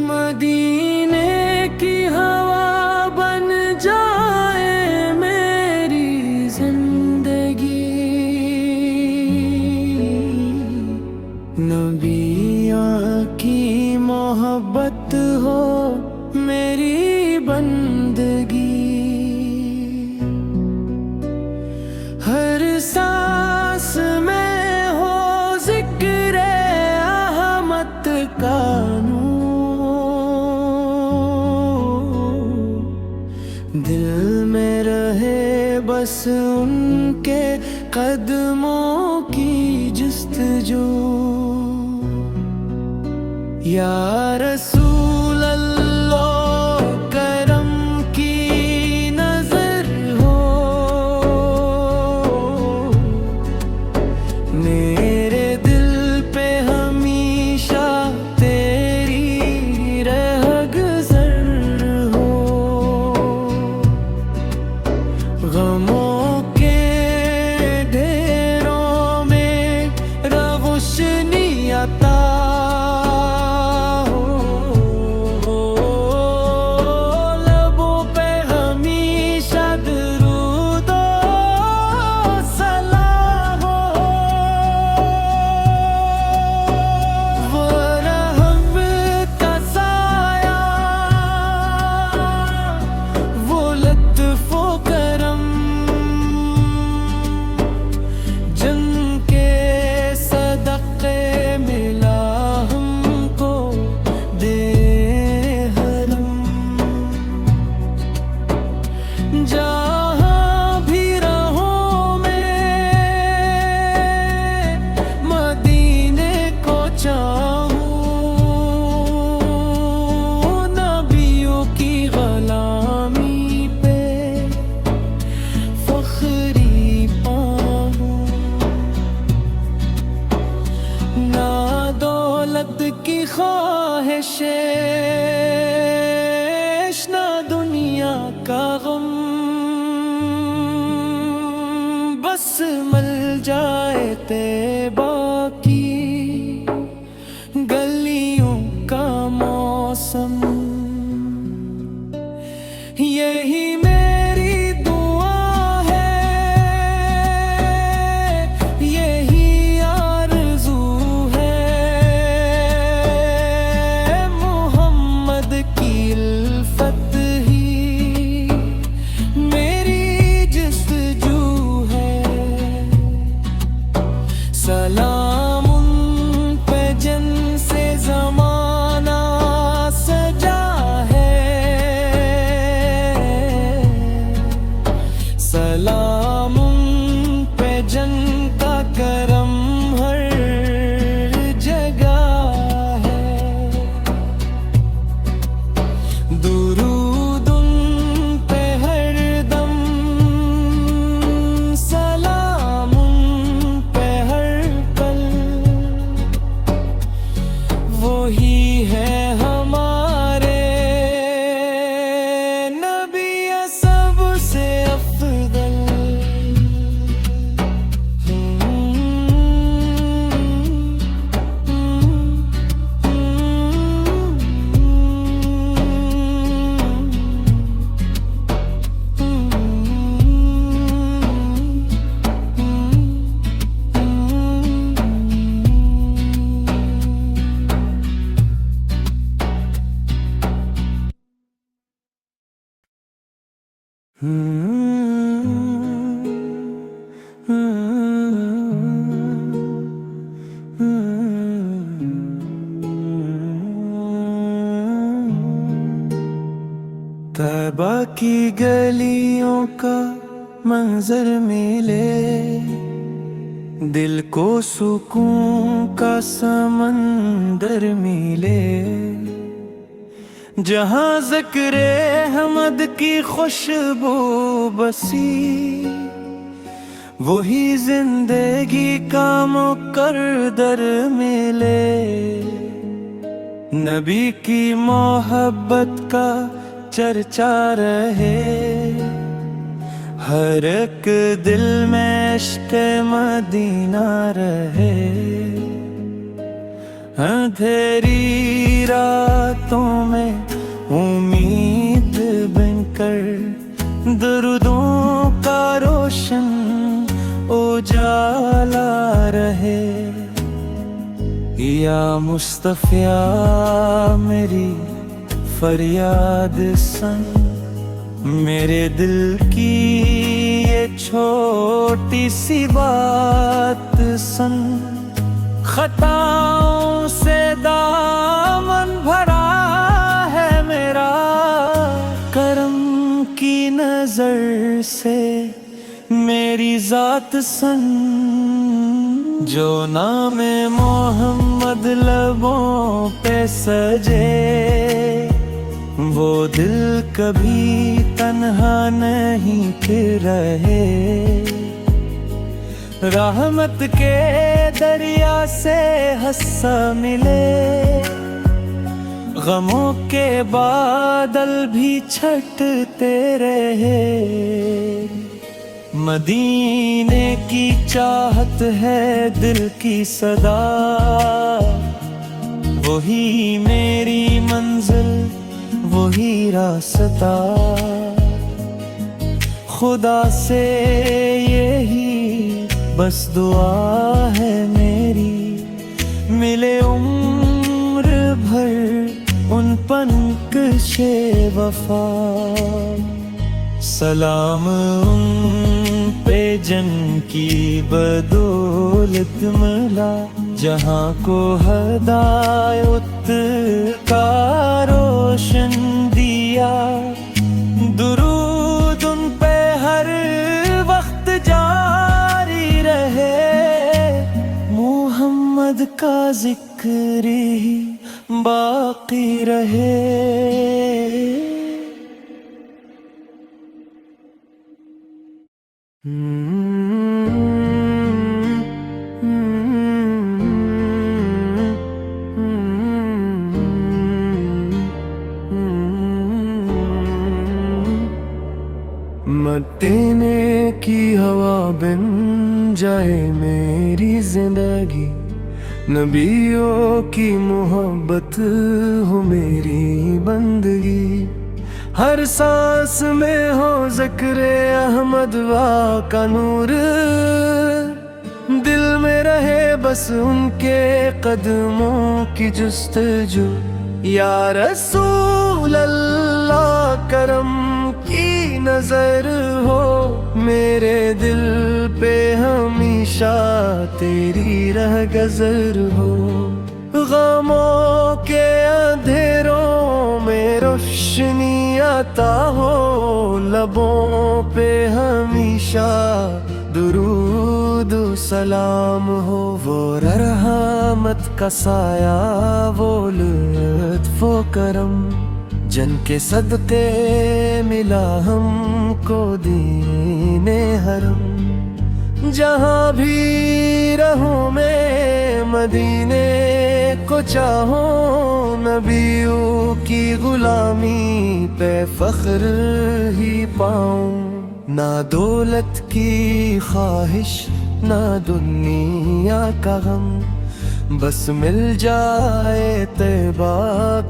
मदीने की हवा बन जाए मेरी जिंदगी, नबियाँ की मोहब्बत हो मेरी बंदगी। हर सांस में हो जिक्र अहमद का दिल में रहे बस उनके कदमों की जुस्तजू। या रसूल अल्लाह करम की नजर हो, मेरे दिल पे हमेशा तेरी रहगुज़र हो। गमों के ढेरों में रोशनी आता हो, लबों पे हमेशा दुरूद और सलाम हो। वो रहमत का साया, वो लत्फ़ व करम, जिनके सदक़े मिला हमको दे हरम। जहाँ भी रहूं मैं मदीने को चाहूं, नबियों की ग़ुलामी पे फ़ख्री पाऊं। ना दौलत की ख्वाहिश, ना दुनिया का गम, बस मिल जाए तैबा की गलियों का मौसम। यही मेरी दुआ है, यही आरज़ू है, मोहम्मद की उल्फत ही मेरी जुस्तजू है। सलाम उन पे जिनसे ज़माना सजा है, सलाम उन पे जिनका करम हर जगह है। दुरूद उन पे हर दम, सलाम उन पे हर पल, वही है हमारे नबी सबसे अफदल। तैबा की गलियों का मंजर मिले, दिल को सुकून का समंदर मिले। जहाँ ज़िक्र-ए-अहमद की खुशबू बसी, वही जिंदगी का मुकद्दर मिले। नबी की मोहब्बत का चर्चा रहे, हर एक दिल में इश्क़ मदीना रहे। अंधेरी रातों में उम्मीद बनकर दर्दों का रोशन उजाला रहे। या मुस्तफ़िया मेरी फरियाद सुन, मेरे दिल की ये छोटी सी बात सुन। खताओं से दामन भरा है मेरा, करम की नजर से मेरी जात सुन। जो नाम मोहम्मद लबों पे सजे, वो दिल कभी तन्हा नहीं फिर रहे। रहमत के दरिया से हस्सा मिले, गमों के बादल भी छटते रहे। मदीने की चाहत है दिल की सदा, वही मेरी मंजिल वही रास्ता। खुदा से यही बस दुआ है मेरी, मिले उम्र भर उन पनकशे वफा। सलाम उन पे जन की बदौलत मिला, जहाँ को हदायत का रोशन दिया। दुरूद उन पे हर वक्त जारी रहे, मोहम्मद का जिक्र ही बाकी रहे। मदीने की हवा बन जाए मेरी जिंदगी, नबियों की मोहब्बत हो मेरी बंदगी। हर सांस में हो ज़िक्र अहमद वा का नूर, दिल में रहे बस उनके कदमों की जुस्तजू। या रसूल अल्लाह करम की नजर हो मेरे दिल पे, हमेशा तेरी रह गजर हो। गमों के अंधेरों में रोशनी आता हो, लबों पे हमेशा दुरूद सलाम हो। वो रहमत का साया, वो लुत्फ़ व करम, जन के सदके मिला हमको दीने हरम। जहाँ भी रहूं मैं मदीने को चाहूं, नबियों की गुलामी पे फख्र ही पाऊं। ना दौलत की ख्वाहिश ना दुनिया का गम, बस मिल जाए तैबा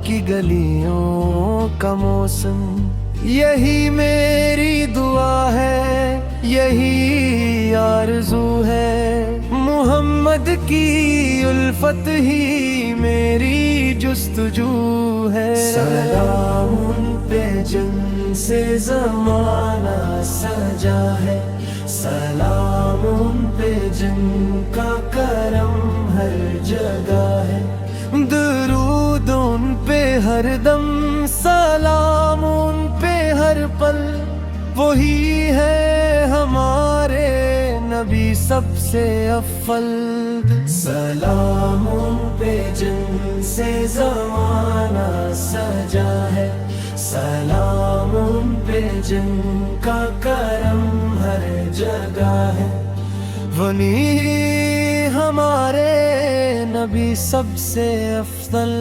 की गलियों का मौसम। यही मेरी दुआ है, यही आरज़ू है, मोहम्मद की उल्फत ही मेरी जुस्तजू है। सलाम उन पे जिनसे ज़माना सजा है, सलाम उन पे जिनका करम हर जगह है। दुरूद उन पे हर दम, सलाम उन पे हर पल, वही है हमारे नबी सबसे अव्वल। सलाम उन पे जिनसे ज़माना सजा है, सलाम उन पे जिनका करम हर जगह है। ध्वनि हमारे नबी सबसे अफजल।